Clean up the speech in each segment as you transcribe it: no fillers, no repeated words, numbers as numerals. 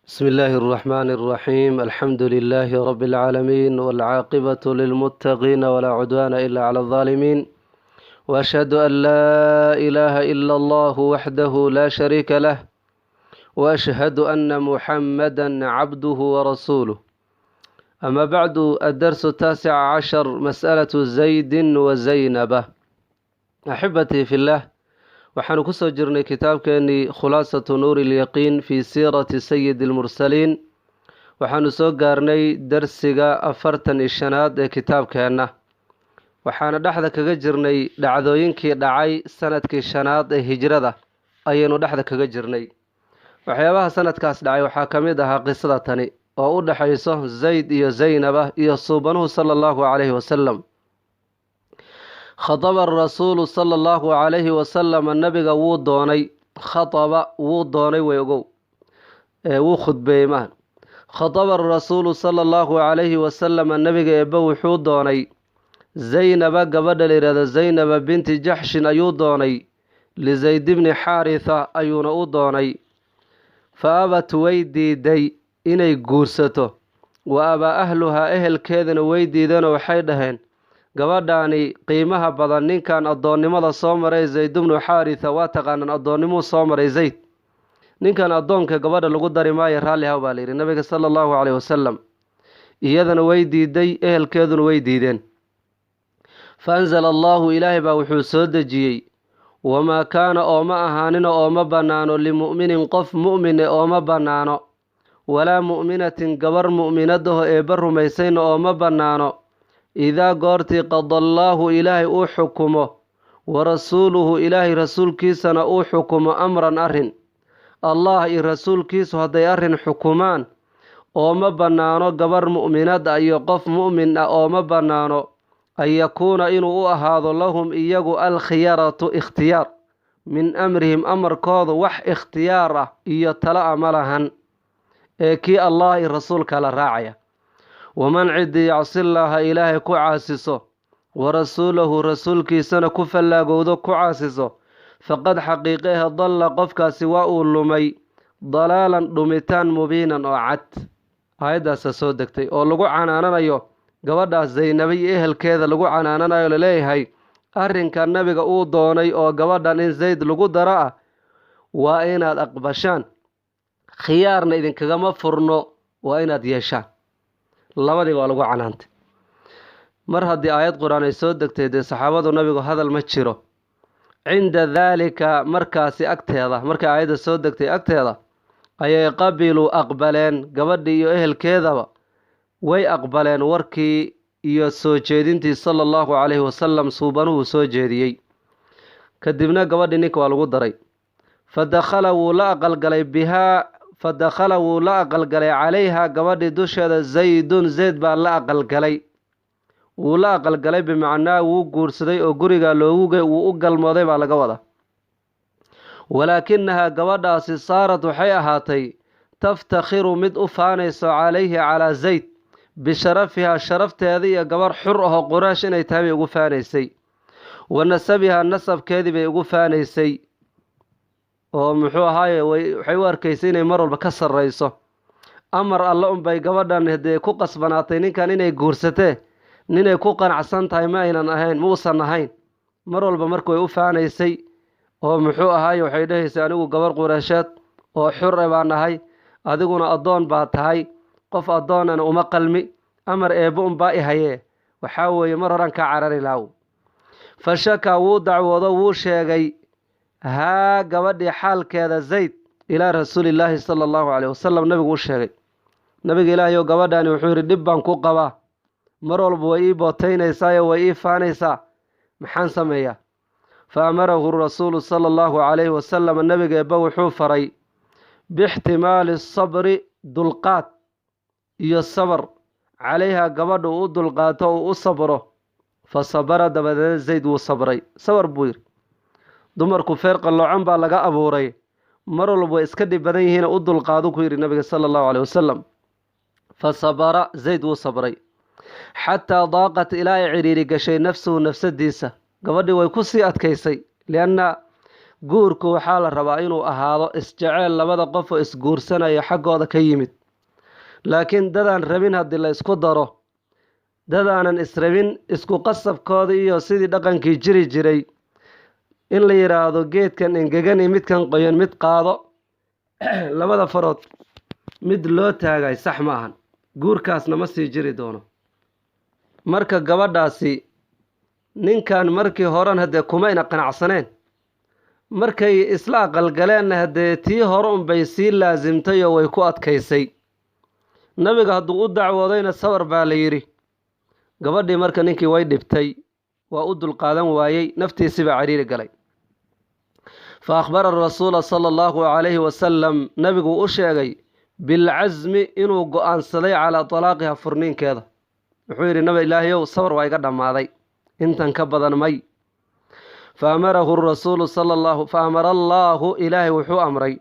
بسم الله الرحمن الرحيم الحمد لله رب العالمين والعاقبة للمتقين ولا عدوان إلا على الظالمين وأشهد أن لا إله إلا الله وحده لا شريك له وأشهد أن محمدا عبده ورسوله أما بعد الدرس 19 مسألة زيد وزينب أحبتي في الله waxaanu ku soo jirnay kitaabkeenii khulaasatu nuuri ilyaqiin fii siirati sayidi almursaliin waxaanu soo gaarnay darsiga 45aad ee kitaabkeenna waxaana dhexda kaga jirnay dhacdooyinkii dhacay sanadkii 5aad ee hijrada ayaynu dhexda kaga jirnay waxyaabaha sanadkaas dhacay waxaa ka mid ahaa qisada tani oo u dhaxayso zayd iyo zaynaba iyo suubanuhu sala allahu calayhi wasalam خطب الرسول صلى الله عليه وسلم النبي wuu doonay خطب wuu doonay weegow wuu khudbeeyay خطب الرسول صلى الله عليه وسلم النبي eeba wuxuu doonay زينب gabadha leerada زينب بنت جحش ayuu doonay لزيد بن حارثة ayuuna u doonay فأبت way diiday inay guursato وأبى أهلها ehelkeedana way diideen waxay dhaheen gabadhaani qiimaha badan ninkan adoonnimada soo maray Zayd ibn Haritha waa taqaanan adoonnimo soo maray Zayd ninkan adoonka gabadha lagu dari maayo raali ha baa leeyahay nabiga sallallahu alayhi wasallam iyadana way diiday ehelkeeduna way diideen faanzala Allahu ilaahi baa wuxuu soo dejiyay wama kaana oo ma ahaanin oo ma banaano limu'minin qof mu'min oo ma banaano walaa mu'minatin gabar mu'minadaho ee barumaysan oo ma banaano إذا قرتي قضى الله إلهي حكمه ورسوله إلهي رسول كيسنا حكم أمرا أرهن الله رسول كيس هذا أرهن حكمان وما بنانو قبر مؤمنات أي قف مؤمن وما بنانو أن يكون إنه هذا لهم إيجو الخيارة اختيار من أمرهم أمر كاظ وح اختياره يتلأ ملهن كي الله رسول كلا راعيه ومن عدي يعصي الله إلهي كعاسسه ورسوله رسول كيسنا كفلا قودو كعاسسه فقد حقيقه ضل قفك سواء اللمي ضلالا دمتان مبينا وعد هيدا سسودكتي oo lagu canaananayo gabadha Zaynabay ehelkeeda lagu canaananayo leeyahay arrinka nabiga uu doonay oo gabadhan in Zayd lagu dara waa inaad aqbashaan khiyaarna idinkaga ma furno waa inaad yeeshaan labadii waa lagu canaantay mar haddii aayad quraan ay soo degtay de saxaabadu nabigu hadal ma jiro cinda dhalika markaasi agteeda markay aayada soo degtay agteeda ayay qabilu aqbaleen gabadhii iyo ehelkeedaba way aqbaleen warkii iyo soo jeedintii sallallahu alayhi wasallam suubanuhu soo jeediyay kadibna gabadhii ninka waa lagu daray fadakhala wuu la aqalgalay bihaa فدخل ولا أقل عليها قبل دوشة زيد زيد بلا أقل ولا أقل بمعنى وقرصدي أو قريقا لو وقل ماضي على قوضة ولكنها قبل صارت حياتي تفتخر مد أفانيس عليه على زيد بشرفها شرفت هذه قبل حرها قراش إن يتهمي وفانيسي ونسبها النسب كاذب وفانيسي oo muxuu ahaay waxay u arkaysay inay mar walba ka sarreyso amar alla bay gabadhan hadee ku qasbanaatay ninkan inay guursatee ninay ku qanacsan tahay ma aynan ahayn muusan ahayn mar walba markay u faanaysay oo muxuu ahaay waxay dhahaysay anigu gabar quraasheed oo xur baan ahay adiguna adoon baa tahay qof adoonana uma qalmi amar eebo baa ihaye waxa weeye mar horan ka carari laaw fashaka wuu dacwado wuu sheegay ها قبل حال كذا زيد إلى رسول الله صلى الله عليه وسلم نبي وشهي نبي إلهي قبل أن يحور دبان كوقبا مرول بوئي بوتين إسايا وإي فانيسا محان سمية فأمره الرسول صلى الله عليه وسلم النبي قبل حوفري باحتمال الصبر دلقات الصبر عليها قبل دلقات وصبره فصبر دبدا زيد وصبري صبر بوير dumarku feer qaloocan baa laga abuuray mar walba iska dhib badan yihiin u dulqaado ku yiri nabiga sallallahu alayhi wasallam fasabara zayd wa sabray hatta daqat ila iriri gashay nafsu nafsadiisa gabadhii way ku sii adkaysay lianna guurku waxaa la rabaa inuu ahaado isjeceel labada qof oo isguursanaya xaggooda ka yimid. laakiin dadaan rabin haddii la isku daro, dadaanan israbin isku qasabkooda iyo sidii dhaqankii jiri jiray in la yidhaahdo geedkan engegan iyo midkan qoyan mid qaado labada farood mid loo taagay sax maahan. guurkaasna ma sii jiri doono. marka gabadhaasi ninkan markii horan haddee kumayna qanacsaneen, markay isla aqalgaleenna haddee tii hore unbay sii laasimtay oo way ku adkaysay. nabiga hadduu u dacwoodayna sawar baa la yidhi. gabadhii marka ninkii way dhibtay, waa u dulqaadan waayey, naftiisibaa cariiri galay. fa akhbara rasuula sala allahu calayhi wasalam, nabiguu u sheegay bilcasmi inuu go-aansaday calaa talaaqiha furniinkeeda. wuxuu yidhi nabi ilaahayow sawar waa iga dhammaaday, intan ka badan may. faamara allaahu ilaahay wuxuu amray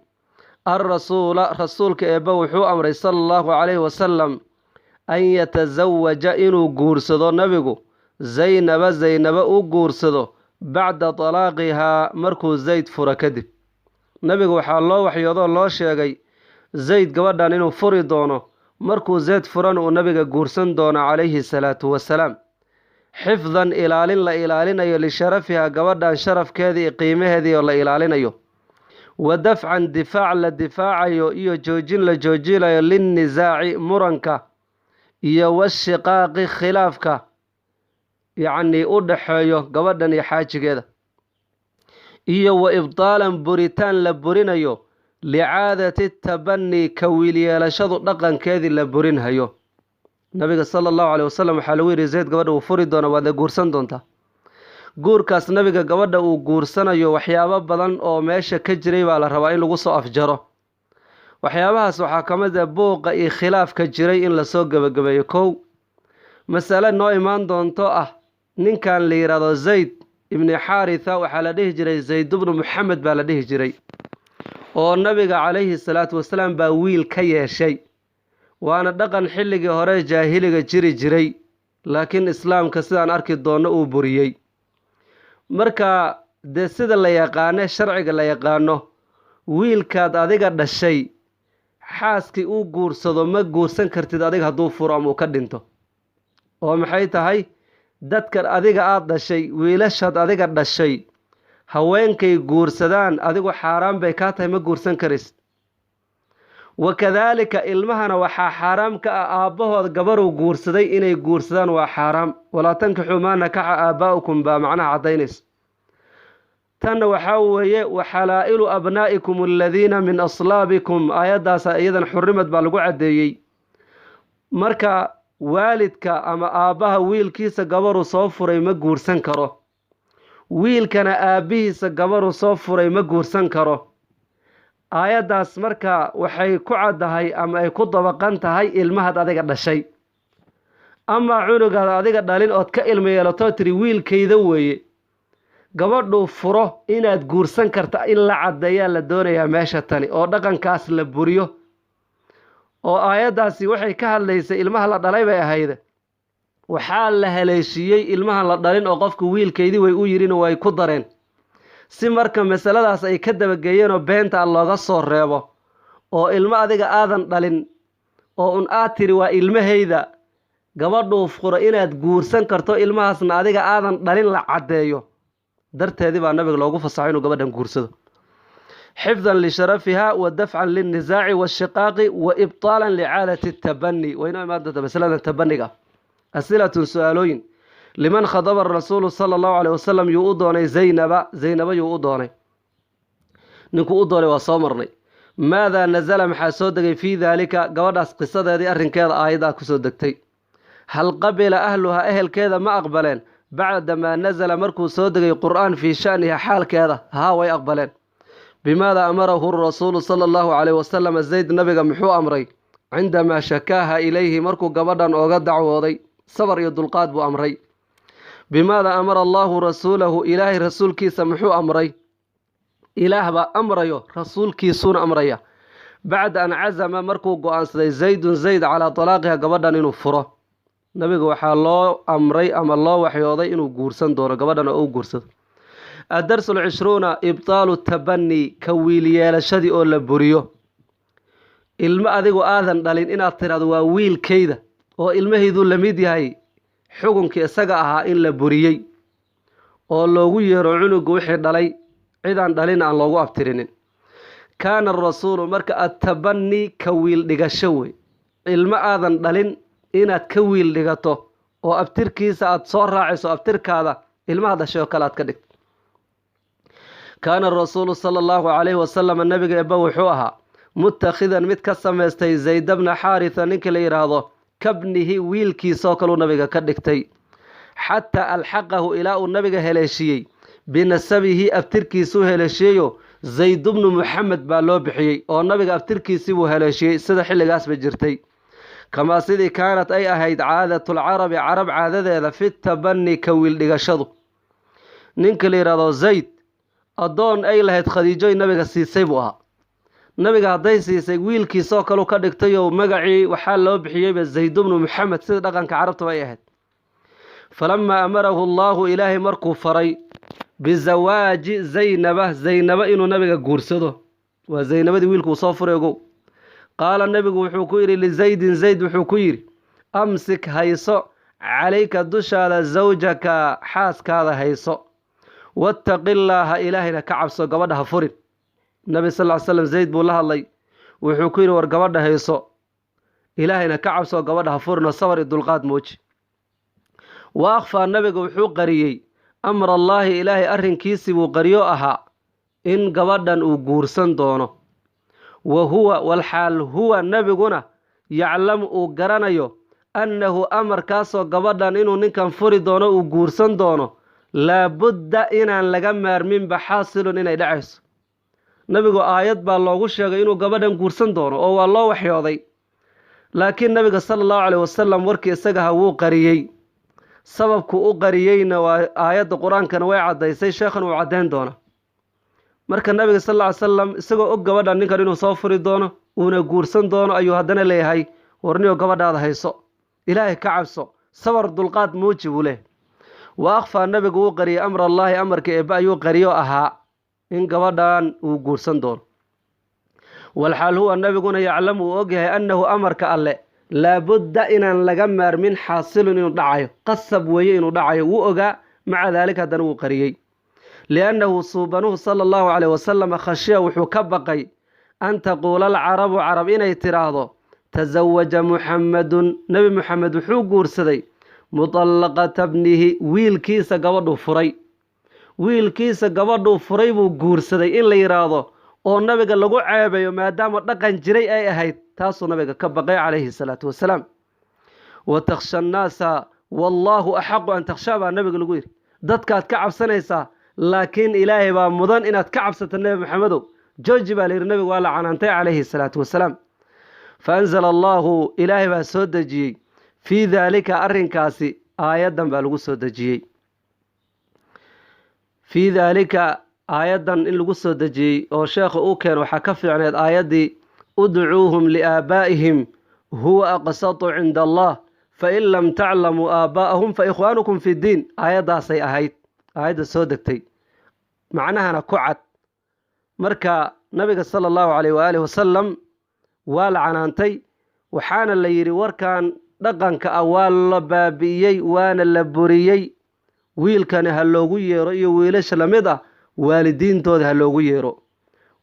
alrasuula rasuulka eebba wuxuu amray sala allahu calayhi wasalam an yatasawaja inuu guursado nabigu zaynaba u guursado bacda talaaqihaa markuu zayd fura kadib. nabigu waxaa loo waxyoodoo loo sheegay zayd gabadhan inuu furi doono, markuu zayd furan uu nabiga guursan doono calayhi salaatu wasalaam. xifdan ilaalin la ilaalinayo lisharafihaa gabadhan sharafkeedii qiimaheedii oo la ilaalinayo, wa dafcan difaac la difaacayo iyo joojin la joojinayo linnisaaci muranka iyo washiqaaqi khilaafka yacnii u dhaxeeyo gabadhan iyo xaajigeeda, iyo wa ibtaalan buritaan la burinayo licaadati tabani ka wiilyeelashadu dhaqankeedii la burinhayo. nabiga sala allahu caleyhi wasalam waxaa lagu yidhi zayd gabadha uu furi doona waad guursan doontaa. guurkaas nabiga gabadha uu guursanayo waxyaabo badan oo meesha ka jiray baa la rabaa in lagu soo afjaro. waxyaabahaas waxaa ka mid ah buuqa iyo khilaafka jiray in lasoo gebagabeeyo. kow, masale noo imaan doonto ah ninkan la yidhaahdo zayd ibni xaaritha waxaa la dhihi jiray zayd ibnu muxamed baa la dhihi jiray, oo nabiga calayhi salaatu wasalaam baa wiil ka yeeshay. waana dhaqan xilligii hore jaahiliga jiri jiray, laakiin islaamka sidaan arki doonno uu buriyey. marka dee sida la yaqaane sharciga la yaqaano, wiilkaad adiga dhashay xaaskii uu guursado ma guursan kartid adiga hadduu furo ama uu ka dhinto. oo maxay tahay, dadkan adiga aada dhashay, wiilashaad adiga dhashay haweenkay guursadaan adigu xaaraan bay kaa tahay, ma guursan karaysid. wakadaalika ilmahana waxaa xaaraam ka ah aabbahood gabaruu guursaday inay guursadaan waa xaaraam. walaa tankixuu maa nakaxa aabaa'ukum baa macnaha caddaynaysa. tanna waxaa weeye waxalaa'ilu abnaa'ikum aladiina min aslaabikum, aayaddaasa iyadan xurimad baa lagu caddeeyey. marka waalidka ama aabbaha wiilkiisa gabaruu soo furay ma guursan karo, wiilkana aabbihiisa gabaruu soo furay ma guursan karo. aayaddaas marka waxay ku caddahay ama ay ku dabaqan tahay ilmahaad adiga dhashay. amaa cunugaad adiga dhalin ood ka ilmo yeelatoo tiri wiilkayda weeye, gabadhuu furo inaad guursan karta in la caddeeyaa la doonayaa meesha tani, oo dhaqankaas la buriyo. oo aayaddaasi waxay ka hadlaysay ilmaha la dhalay bay ahayde, waxaa la haleeshiiyey ilmahan la dhalin oo qofku wiilkaydii way u yidhin way ku dareen, si marka masaladaas ay ka dabageeyeenoo beenta looga soo reebo. oo ilmo adiga aadan dhalin oo un aad tiri waa ilmahayda, gabadhuu furo inaad guursan karto ilmahaasna adiga aadan dhalin la caddeeyo darteedii baa nabiga loogu fasaxay inuu gabadhan guursado. xifdan lisharafiha wa dafcan linnisaaci waashiqaaqi wa ibtaalan licaadati tabani. waynoo imaan doonta masalada tabaniga. asilatun su-aalooyin. liman khadaba rasuulu sala allahu caleyhi wasalam yuu u doonay zaynaba yuu u doonay. ninkuu u doonay waa soo marnay. maadaa nazala maxaa soo degay fii daalika gabadhaas qisadeedii arrinkeeda aayaddaa kusoo degtay. hal qabila ahluhaa ehelkeeda ma aqbaleen bacda maa nazala markuu soo degay qur'aan fii sha'niha xaalkeeda? haa, way aqbaleen. bimaada amarahu rasuulu sala allahu caleyhi wasalam zayd nabiga muxuu amray cindamaa shakaaha ilayhi markuu gabadhan ooga dacwooday? sabar iyo dulqaad buu amray. bimaada amara allaahu rasuulahu ilaahay rasuulkiisa muxuu amray? ilaah baa amrayo, rasuulkiisuuna amraya. bacda an cazama markuu go-aansaday zaydun zayd calaa talaaqiha gabadhan inuu furo, nabiga waxaa loo amray ama loo waxyooday inuu guursan doono gabadhan oo u guursado. الدرس العشرون إبطال التبني كويل يالشدي أو لبوريو ilma adigu aadan dhalin inaad tiraado waa wiilkayda oo ilmaheedu la mid yahay xukunkii isaga ahaa in la buriyay oo loogu yeero cunuga wixii dhalay cidaan dhalin aan loogu abtirinin kaana rasuulu marka at-tabanni ka wiil dhigasho wey ilma aadan dhalin inaad ka wiil dhigato oo abtirkiisa aad soo raaciso abtirkaada ilmaha dhashay oo kale aad ka dhigto kaana rasuulu sallallahu alayhi wasallam nabiga eebba wuxuu ahaa متخذا مد كسمستي زيد بن حارثة نكل يراضو كابنه ويلكي سوكلو نبيغا كدكتي حتى ألحقه إلى النبيغا هلاشيي بنسبه أفتركي سو هلاشيو زيد بن محمد بالو بحيي أو النبيغا أفتركي سو هلاشيي سيدا حلي قاس بجرتي كما سيدي كانت أي أهيد عادة العرب عرب عادة في التبني كويل لغشدو نكل يراضو زيد أدون أي لهيد خديجوي نبيغا سيسيبوها nabiga haday siisay wiilkiisa oo kale ka dhigtay oo magacii waxa loo bixiyay Zayd ibn Muhammad sida dhaqanka carabta ay ahayd falamma amarahu Allah ilaahi markuu faray bizawaaji Zaynaba inuu nabiga guursado waa Zaynabadii wiilku soo fureego qaala nabigu wuxuu ku yiri li Zayd wuxuu ku yiri amsik hayso calayka dushaada zawjaka xaaskaada hayso wattaqillaha ilaahina ka cabso gabadha furin nabi sallallahu alayhi wasallam Zayd buu la hadlay wuxuu ku yiri war gabadha hayso ilaahina ka cabso gabadha furno sabar dulqaad mooji واخفى النبي wuxuu qariyay amr Allah ilaahi arrinkiisi buu qariyo ahaa in gabadhan uu guursan doono wahuwa walxaal huwa nabiguna yaclam uu garanayo annahu amarkaasoo gabadhan inuu ninkan furi doono uu guursan doono la budda inaan laga maarmin baxaasilun inay dhacayso nabigu aayad baa loogu sheegay inuu gabadhan guursan doono oo waa loo waxyooday laakiin nabiga sallallahu alayhi wasallam warkii isaga wuu qariyay sababku u qariyayna waa aayada quraankana way cadaysay sheekhan uu cadeyn doona marka nabiga sallallahu alayhi wasallam isagoo og gabadhan ninkan inuu soo furi doono uuna guursan doono ayuu haddana leeyahay warniyo gabadhaada hayso ilaahay ka cabso sabar dulqaad muujibu leh واخفى nabigu uu qariyay amr Allah amarka eeba ayuu qariyo ahaa in gabadhan uu guursan doono walxaal huwa nabiguna yaclamu ogyahay annahu amarka alle la budda inaan laga maarmin xaasilun inuu dhacayo qasab weeye inuu dhacayo wuu ogaa maca daalika haddana wuu qariyay liannahu suubanuhu sallallahu alayhi wasallam khashiya wuxuu ka baqay an taquula alcarabu carab inay tiraahdo tazawaja muxammadun nabi muxamed wuxuu guursaday mutallaqata ibnihi wiilkiisa gabadhuu furay wiilkiisa gabadhuu furay buu guursaday in la yiraahdo oo nabiga lagu ceebayo maadaama dhaqan jiray ay ahayd taasoo nabiga ka baqay calayhi salaatu wasalaam wa takhsha an-naasa wallahu ahqqu an takhsha nabiga lagu yiri dadkaad ka cabsanaysaa laakiin ilaahay baa mudan inaad ka cabsato nabi maxamedow jooji baa leeyahay nabiga waa la canaantay calayhi salaatu wasalaam faanzala allahu ilaahay baa soo dejiyay fi dhalika arrinkaasi aayadan baa lagu soo dejiyay في ذلك آيادا إن لغو سو دجي أو شيخ أوكين وحكف يعني آيادي ادعوهم لآبائهم هو أقسط عند الله فإن لم تعلموا آباءهم فإخوانكم في الدين آيادا سي آيادا سو دكتي معناها أنا كعد مركا نبي صلى الله عليه وآله وسلم والعنانتي وحان اللي يري وركان دقنك أوال بابيي وانا اللبوريي wiilkani ha loogu yeero iyo wiilasha lamida waalidiintooda ha loogu yeero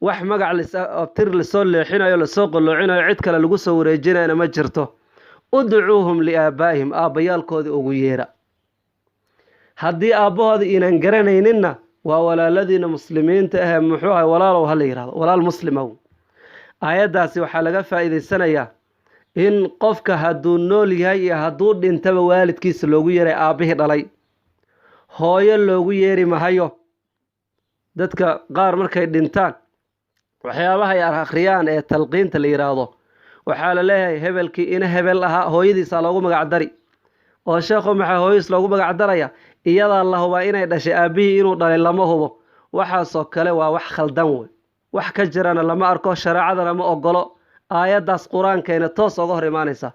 wax magac abtir la soo leexinayo la soo qoloocinayo cid kale lagu soo wareejinayna ma jirto ud'uuhum liaabaahim aabayaalkooda ugu yeera haddii aabbahooda inaan garanayninna waa walaaladiina muslimiinta ah muxuu ahay walaalow ha la yiraahdo walaal muslimow aayadaasi waxaa laga faa'iideysanayaa in qofka hadduu nool yahay iyo hadduu dhintaba waalidkiisa loogu yeeray aabbihii dhalay hooyo loogu yeeri mahayo dadka qaar markay dhintaan waxyaabaha ay akhriyaan ee talqiinta la yiraahdo waxaa la leeyahay hebelkii ina hebel ahaa hooyadiisa loogu magac dari oo sheekhu maxaa hooyis loogu magac daraya iyada la huba inay dhashay aabihii inuu dhalay lama hubo waxaasoo kale waa wax khaldan wey wax ka jirana lama arko shariicadana ma ogolo aayadaas quraankeena toos uga hor imaanaysa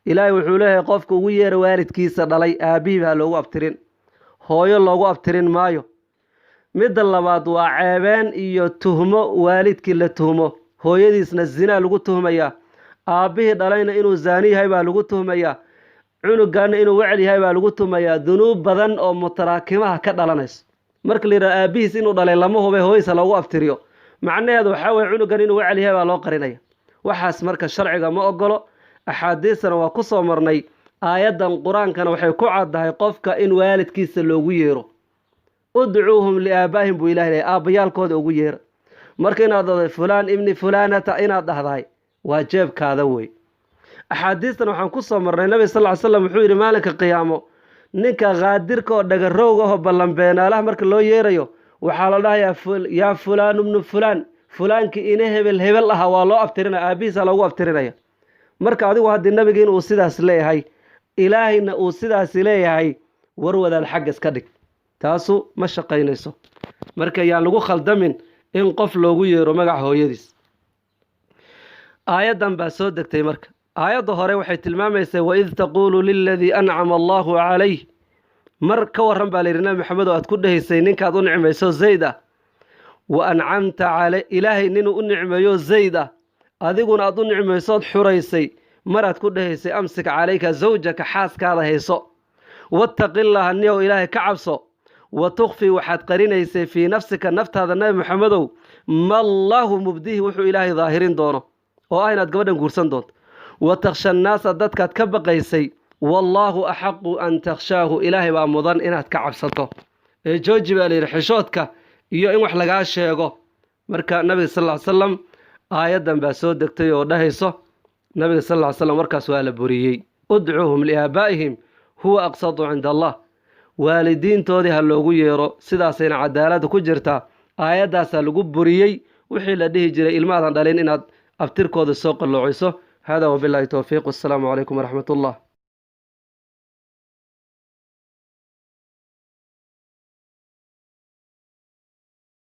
ilaahay wuxuu leeyahay qofka ugu yeero waalidkiisa dhalay aabihii baa loogu abtirin hooyo loogu abtirin maayo midda labaad waa ceebeen iyo tuhmo waalidkii la tuhmo hooyadiisna zinaa lagu tuhmayaa aabbihii dhalayna inuu zaani yahay baa lagu tuhmayaa cunugaana inuu wecel yahay baa lagu tuhmayaa dunuub badan oo mutaraakimaha ka dhalanayso marka la yidhaha aabbihiis inuu dhalay lama hubay hooyadiisa loogu aftiriyo macnaheedu waxaa weye cunugan inuu wecel yahay baa loo qarinaya waxaas marka sharciga ma ogolo axaadiisana waa ku soo marnay aayaddan qur-aankana waxay ku caddahay qofka in waalidkiisa loogu yeero udcuuhum liaabaa'ihim buu ilahi leeyahy aabbayaalkooda ugu yeera marka inaad dhahday fulaan ibni fulaanata inaad dhahdahay waa jeebkaada wey axaadiistan waxaan ku soo marnay nabi sal ly slam wuxuu yidhi maalinka qiyaamo ninka qaadirka oo dhagarowga ahoo ballanbeenaalaha marka loo yeerayo waxaa la dhahayaa yaa fulaan ibnu fulaan fulaankii ina hebel hebel aha waa loo abtirinaya aabbihiisa loogu abtirinaya marka adigu haddii nabiga inuu sidaas leeyahay ilaahayna uu sidaas leeyahay warwadaad xagga iska dhig taasu ma shaqaynayso marka yaan lagu khaldamin in qof loogu yeero magaca hooyadiis aayaddan baa soo degtay marka aayadda hore waxay tilmaamaysaa waid taquulu liladii ancama allaahu calayh mar ka warran baa layidhi nabi maxamed oo aad ku dhehaysay ninkaad u nicmayso zayd ah wa ancamta caley ilaahay ninuu u nicmeeyo zayd ah adiguna aad u nicmaysood xuraysay maraad ku dhehaysay amsik calayka zawjaka xaaskaada hayso wattaqillaha niyow ilaahay ka cabso wa tukfii waxaad qarinaysay fii nafsika naftaada nabi maxamedow mallaahu mubdihi wuxuu ilaahay daahirin doono oo ah inaad gabadhan guursan doonto wa takhsha annaasa dadkaad ka baqaysay wallaahu axaqu an takhshaahu ilaahay baa mudan inaad ka cabsato ee jooji baa layidhi xishoodka iyo in wax lagaa sheego marka nabiga sal ly slam aayaddan baa soo degtay oo dhahayso nabiga sal ly slam markaas waa la buriyey udcuuhum liaabaa'ihim huwa aqsadu cinda allah waalidiintoodii ha loogu yeero sidaasayna cadaaladda ku jirtaa aayaddaasaa lagu buriyey wixii la dhihi jiray ilmaadan dhalin inaad abtirkooda soo qalloociso hada wabilaahi towfiiq wassalaamu calaykum waraxmat ullah